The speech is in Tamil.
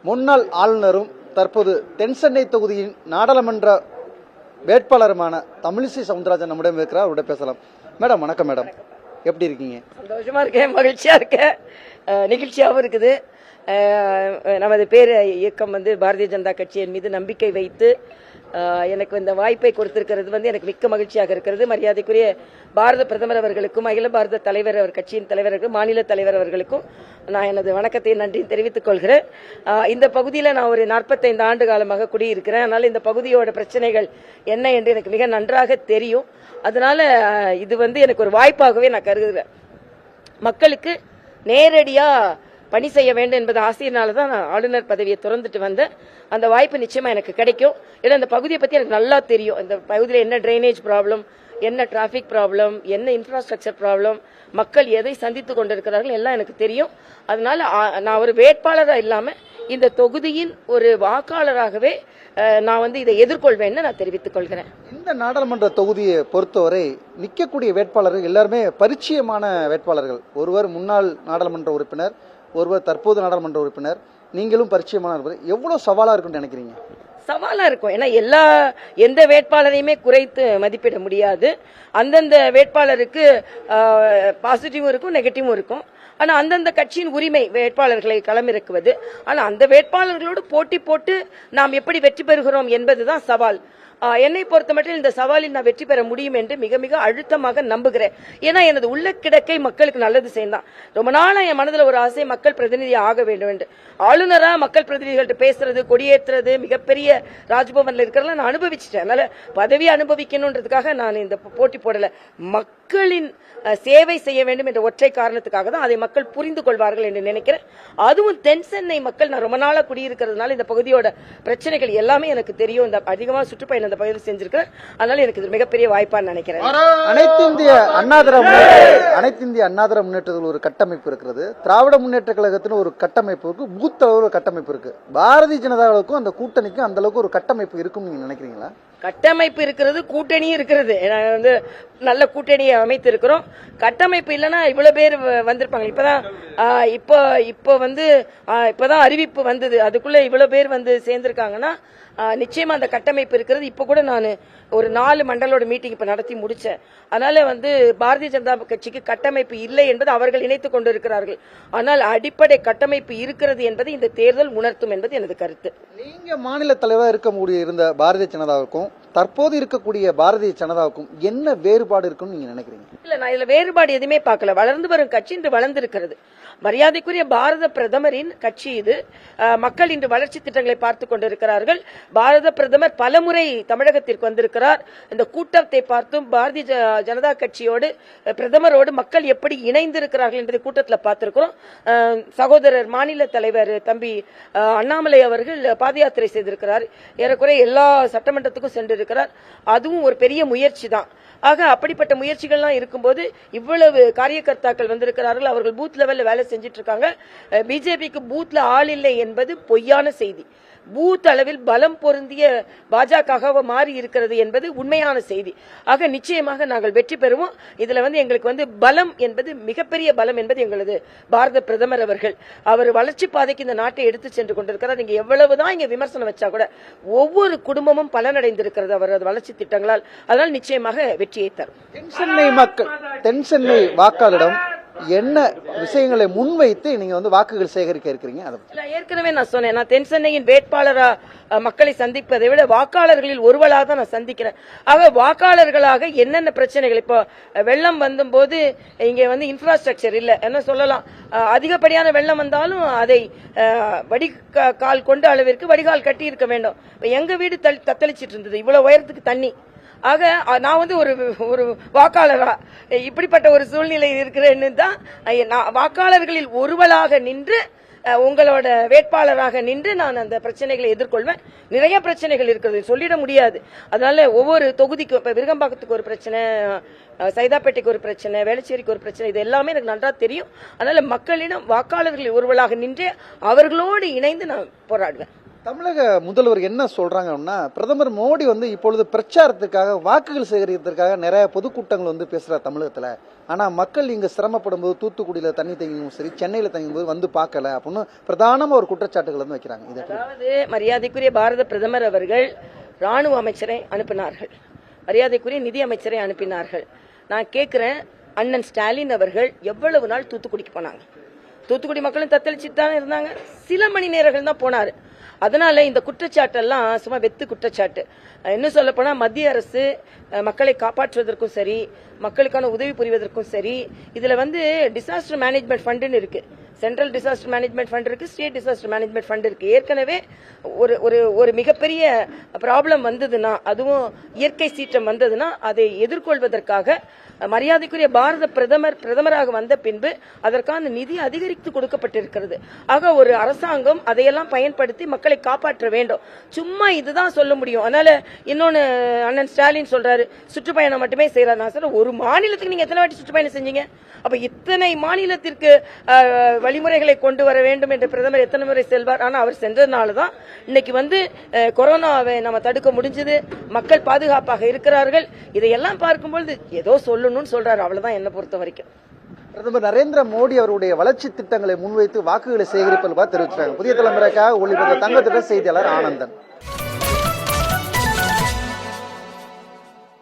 முன்னாள் ஆளுநரும் தற்போது தென்சென்னை தொகுதியின் நாடாளுமன்ற வேட்பாளருமான தமிழிசை சவுந்தரராஜன் நம்மிடம் இருக்கிறார். அவருடைய பேசலாம். மேடம் வணக்கம். மேடம் எப்படி இருக்கீங்க? சந்தோஷமா இருக்கேன், மகிழ்ச்சியா இருக்கேன், நிகழ்ச்சியாகவும் இருக்குது. நமது பேர் இயக்கம் பாரதிய ஜனதா கட்சியின் மீது நம்பிக்கை வைத்து எனக்கு இந்த வாய்ப்பை கொடுத்திருக்கிறது எனக்கு மிக்க மகிழ்ச்சியாக இருக்கிறது. மரியாதைக்குரிய பாரத பிரதமர் அவர்களுக்கும் அகில பாரத தலைவர் கட்சியின் தலைவர்களுக்கும் மாநில தலைவர் அவர்களுக்கும் நான் எனது வணக்கத்தை நன்றி தெரிவித்துக் கொள்கிறேன். இந்த பகுதியில் நான் ஒரு 45 ஆண்டு காலமாக குடியிருக்கிறேன். அதனால இந்த பகுதியோட பிரச்சனைகள் என்ன என்று எனக்கு மிக நன்றாக தெரியும். அதனால இது எனக்கு ஒரு வாய்ப்பாகவே நான் கருதுகிறேன். மக்களுக்கு நேரடியா பணி செய்ய வேண்டும் என்பது ஆசையினால தான் நான் ஆளுநர் பதவியை திறந்துட்டு வந்தேன். அந்த வாய்ப்பு நிச்சயமா எனக்கு கிடைக்கும். ஏன்னா இந்த பகுதியை பத்தி எனக்கு நல்லா தெரியும். இந்த பகுதியில் என்ன டிரைனேஜ் ப்ராப்ளம், என்ன டிராபிக் ப்ராப்ளம், என்ன இன்ஃப்ராஸ்ட்ரக்சர் ப்ராப்ளம், மக்கள் எதை சந்தித்துக் கொண்டிருக்கிறார்கள் எல்லாம் எனக்கு தெரியும். அதனால நான் ஒரு வேட்பாளராக இல்லாம இந்த தொகுதியின் ஒரு வாக்காளராகவே நான் இதை எதிர்கொள்வேன்னு நான் தெரிவித்துக் கொள்கிறேன். இந்த நாடாளுமன்ற தொகுதியை பொறுத்தவரை நிற்கக்கூடிய வேட்பாளர்கள் எல்லாருமே பரிச்சயமான வேட்பாளர்கள். ஒருவர் முன்னாள் நாடாளுமன்ற உறுப்பினர், ஒருவர் தற்போது நாடாளுமன்ற உறுப்பினர், நீங்களும் பரிச்சயமான. எவ்வளவு சவாலா இருக்குன்னு நினைக்கிறீங்க? சவாலா இருக்கும். ஏன்னா எந்த வேட்பாளரையுமே குறைத்து மதிப்பிட முடியாது. அந்தந்த வேட்பாளருக்கு பாசிட்டிவும் இருக்கும், நெகட்டிவும் இருக்கும். ஆனா அந்தந்த கட்சியின் உரிமை வேட்பாளர்களை களமிறக்குவது. ஆனா அந்த வேட்பாளர்களோடு போட்டி போட்டு நாம் எப்படி வெற்றி பெறுகிறோம் என்பதுதான் சவால். என்னை பொறுத்த மட்டும் இந்த சவாலில் நான் வெற்றி பெற முடியும் என்று மிக மிக அழுத்தமாக நம்புகிறேன். ஏன்னா எனது உள்ள கிடக்கை மக்களுக்கு நல்லது செய்யலாம். ரொம்ப நாளா என் மனதில் ஒரு ஆசை, மக்கள் பிரதிநிதி ஆக வேண்டும் என்று. ஆளுநரா மக்கள் பிரதிநிதிகள்கிட்ட பேசுறது, கொடியேற்றுறது, மிகப்பெரிய ராஜ்பவன்ல இருக்கிறதெல்லாம் நான் அனுபவிச்சுட்டேன். அதனால பதவி அனுபவிக்கணும்ன்றதுக்காக நான் இந்த போட்டி போடல. மக்களின் சேவை செய்ய வேண்டும் என்ற ஒற்றை காரணத்துக்காக தான். அதை மக்கள் புரிந்து கொள்வார்கள் என்று நினைக்கிறேன். அதுவும் தென் சென்னை மக்கள் நான் ரொம்ப நாளா குடியிருக்கிறதுனால இந்த பகுதியோட பிரச்சனைகள் எல்லாமே எனக்கு தெரியும். இந்த அதிகமா சுற்றுப்பயணம் அந்த பகுதியில் செஞ்சிருக்கிறேன். அதனால எனக்கு இது மிகப்பெரிய வாய்ப்பா நினைக்கிறேன். அனைத்து இந்திய அண்ணா திராவிட முன்னேற்றத்தில் ஒரு கட்டமைப்பு இருக்கிறது. திராவிட முன்னேற்ற கழகத்தின் ஒரு கட்டமைப்பு இருக்கு, பூத் அளவில் கட்டமைப்பு இருக்கு. பாரதிய ஜனதாவுக்கும் அந்த கூட்டணிக்கும் அந்த அளவுக்கு ஒரு கட்டமைப்பு இருக்கும் நீங்க நினைக்கிறீங்களா? கட்டமைப்பு இருக்கிறது, கூட்டணியும் இருக்கிறது. நல்ல கூட்டணியை அமைத்து இருக்கிறோம். கட்டமைப்பு இல்லைன்னா இவ்வளவு பேர் வந்திருப்பாங்க. இப்பதான் அறிவிப்பு வந்தது, அதுக்குள்ள இவ்வளவு பேர் சேர்ந்திருக்காங்கன்னா நிச்சயமா அந்த கட்டமைப்பு இருக்கிறது. இப்ப கூட நான் ஒரு 4 மண்டலோட மீட்டிங் இப்ப நடத்தி முடிச்சேன். அதனால பாரதிய ஜனதா கட்சிக்கு கட்டமைப்பு இல்லை என்பது அவர்கள் இணைத்துக் கொண்டிருக்கிறார்கள். ஆனால் அடிப்படை கட்டமைப்பு இருக்கிறது என்பதை இந்த தேர்தல் உணர்த்தும் என்பது எனது கருத்து. நீங்க மாநில தலைவராக இருக்க இருந்த பாரதிய ஜனதாவுக்கும் தற்போது இருக்கக்கூடிய பாரதிய ஜனதாவுக்கும் என்ன வேறுபாடு இருக்குன்னு நீங்க நினைக்கிறீங்க? இல்ல, நான் இதுல வேறுபாடு எதுவுமே பார்க்கல. வளர்ந்து வரும் கட்சி இன்று வளர்ந்திருக்கிறது. மரியாதைக்குரிய பாரத பிரதமரின் கட்சி இது. மக்கள் இன்று வளர்ச்சி திட்டங்களை பார்த்துக் கொண்டிருக்கிறார்கள். பாரத பிரதமர் பலமுறை தமிழகத்திற்கு வந்திருக்கிறார். இந்த கூட்டத்தை பார்த்தும் பாரதிய ஜனதா கட்சியோடு பிரதமரோடு மக்கள் எப்படி இணைந்திருக்கிறார்கள் என்பதை கூட்டத்தில் பார்த்திருக்கிறோம். சகோதரர் மாநில தலைவர் தம்பி அண்ணாமலை அவர்கள் பாத யாத்திரை செய்திருக்கிறார். ஏறக்குறைய எல்லா சட்டமன்றத்துக்கும் சென்றிருக்கிறார். அதுவும் ஒரு பெரிய முயற்சி தான். ஆக அப்படிப்பட்ட முயற்சிகள்லாம் இருக்கும்போது இவ்வளவு காரியகர்த்தாக்கள் வந்திருக்கிறார்கள். அவர்கள் பூத் லெவல்ல வேலை செஞ்சிட்டு இருக்காங்க. பிஜேபிக்கு பூத்ல ஆள் இல்லை என்பது பொய்யான செய்தி. பூத் அளவில் பலம் பொருந்திய பாஜக மாறி இருக்கிறது என்பது உண்மையான செய்தி. ஆக நிச்சயமாக நாங்கள் வெற்றி பெறுவோம். இதுல எங்களுக்கு பலம் என்பது மிகப்பெரிய பலம் என்பது எங்களது பாரத பிரதமர் அவர்கள். அவர் வளர்ச்சி பாதைக்கு இந்த நாட்டை எடுத்து சென்று கொண்டிருக்கிறார். நீங்க எவ்வளவுதான் இங்க விமர்சனம் வச்சா கூட ஒவ்வொரு குடும்பமும் பலனடைந்திருக்கிறது அவரது வளர்ச்சி திட்டங்களால். அதனால் நிச்சயமாக வெற்றியை தரும். தென் சென்னை வாக்காளரிடம் என்ன விஷயங்களை முன்வைத்து நீங்க வாக்குகள் சேகரிக்க இருக்கிறீங்க? ஏற்கனவே நான் சொன்னேன், நான் தென் சென்னையின் வேட்பாளரா மக்களை சந்திப்பதை விட வாக்காளர்களில் ஒருவராக தான் நான் சந்திக்கிறேன். ஆக வாக்காளர்களாக என்னென்ன பிரச்சனைகள், இப்போ வெள்ளம் வந்தபோது இங்க இன்ஃப்ராஸ்ட்ரக்சர் இல்ல என்ன சொல்லலாம். அதிகப்படியான வெள்ளம் வந்தாலும் அதை வடிகால் கொண்ட அளவிற்கு வடிகால் கட்டி இருக்க வேண்டும். எங்க வீடு தத்தளிச்சிட்டு இருந்தது, இவ்வளவு உயரத்துக்கு தண்ணி. ஆக நான் ஒரு வாக்காளரா இப்படிப்பட்ட ஒரு சூழ்நிலை இருக்கிறேன்னு தான் வாக்காளர்களில் ஒருவராக நின்று உங்களோட வேட்பாளராக நின்று நான் அந்த பிரச்சனைகளை எதிர்கொள்வேன். நிறைய பிரச்சனைகள் இருக்கிறது, சொல்லிட முடியாது. அதனால ஒவ்வொரு தொகுதிக்கும், இப்ப விருகம்பாக்கத்துக்கு ஒரு பிரச்சனை, சைதாப்பேட்டைக்கு ஒரு பிரச்சனை, வேளச்சேரிக்கு ஒரு பிரச்சனை, இது எல்லாமே எனக்கு நன்றா தெரியும். அதனால மக்களிடம் வாக்காளர்களில் ஒருவராக நின்று அவர்களோடு இணைந்து நான் போராடுவேன். தமிழக முதல்வர் என்ன சொல்றாங்கன்னா, பிரதமர் மோடி இப்பொழுது பிரச்சாரத்துக்காக வாக்குகள் சேகரிக்கிறதுக்காக நிறைய பொதுக்கூட்டங்கள் பேசுறார் தமிழகத்துல. ஆனா மக்கள் இங்க சிரமப்படும் போது தூத்துக்குடியில தண்ணி தங்கியும் சரி, சென்னையில தங்கும் போது பார்க்கல அப்படின்னு பிரதானமா ஒரு குற்றச்சாட்டுகள் வைக்கிறாங்க. இது எப்படி? அதாவது மரியாதைக்குரிய பாரத பிரதமர் அவர்கள் ராணுவ அமைச்சரை அனுப்பினார்கள், மரியாதைக்குரிய நிதி அமைச்சரை அனுப்பினார்கள். நான் கேட்கிறேன், அண்ணன் ஸ்டாலின் அவர்கள் எவ்வளவு நாள் தூத்துக்குடிக்கு போனாங்க? தூத்துக்குடி மக்களும் தத்தளிச்சுட்டு தானே இருந்தாங்க. சில மணி நேரங்கள் தான் போனாரு. அதனால இந்த குற்றச்சாட்டெல்லாம் சும்மா வெத்து குற்றச்சாட்டு. இன்னும் சொல்ல போனா மத்திய அரசு மக்களை காப்பாற்றுவதற்கும் சரி, மக்களுக்கான உதவி புரிவதற்கும் சரி, இதுல டிசாஸ்டர் மேனேஜ்மெண்ட் ஃபண்டுன்னு இருக்கு. சென்ட்ரல் டிசாஸ்டர் மேனேஜ்மெண்ட் ஃபண்ட் இருக்கு, ஸ்டேட் டிசாஸ்டர் மேனேஜ்மெண்ட் ஃபண்ட் இருக்கு. ஏற்கனவே ஒரு ஒரு ஒரு மிகப்பெரிய ப்ராப்ளம் வந்ததுன்னா, அதுவும் இயற்கை சீற்றம் வந்ததுன்னா அதை எதிர்கொள்வதற்காக மரியாதைக்குரிய பாரத பிரதமராக வந்த பின்பு அதற்கான நிதி அதிகரித்து கொடுக்கப்பட்டிருக்கிறது. ஆக ஒரு அரசாங்கம் அதையெல்லாம் பயன்படுத்தி மக்களை காப்பாற்ற வேண்டும். சும்மா இதுதான் சொல்ல முடியும். அதனால இன்னொன்னு அண்ணன் ஸ்டாலின் சொல்றாரு, சுற்றுப்பயணம் மட்டுமே செய்யறாரு. நான் சொல்றேன், ஒரு மாநிலத்துக்கு நீங்க எத்தனை வாட்டி சுற்றுப்பயணம் செஞ்சீங்க? அப்ப இத்தனை மாநிலத்திற்கு வழிமுறைகளை கொண்டு வர வேண்டும் என்று பிரதமர் எத்தனை முறை செல்வார்? ஆனா அவர் சென்றதுனாலதான் இன்னைக்கு கொரோனாவை நம்ம தடுக்க முடிஞ்சது, மக்கள் பாதுகாப்பாக இருக்கிறார்கள். இதையெல்லாம் பார்க்கும்போது ஏதோ சொல்லணும்னு சொல்றாரு, அவ்வளவுதான் என்ன பொறுத்த வரைக்கும். பிரதமர் நரேந்திர மோடி அவருடைய வளர்ச்சி திட்டங்களை முன்வைத்து வாக்குகளை சேகரிப்பதாக தெரிவிச்சிருக்காங்க. புதிய தலைமுறைக்காக ஒளிபரப்பு தங்கத்திட்ட செய்தியாளர் ஆனந்தன்.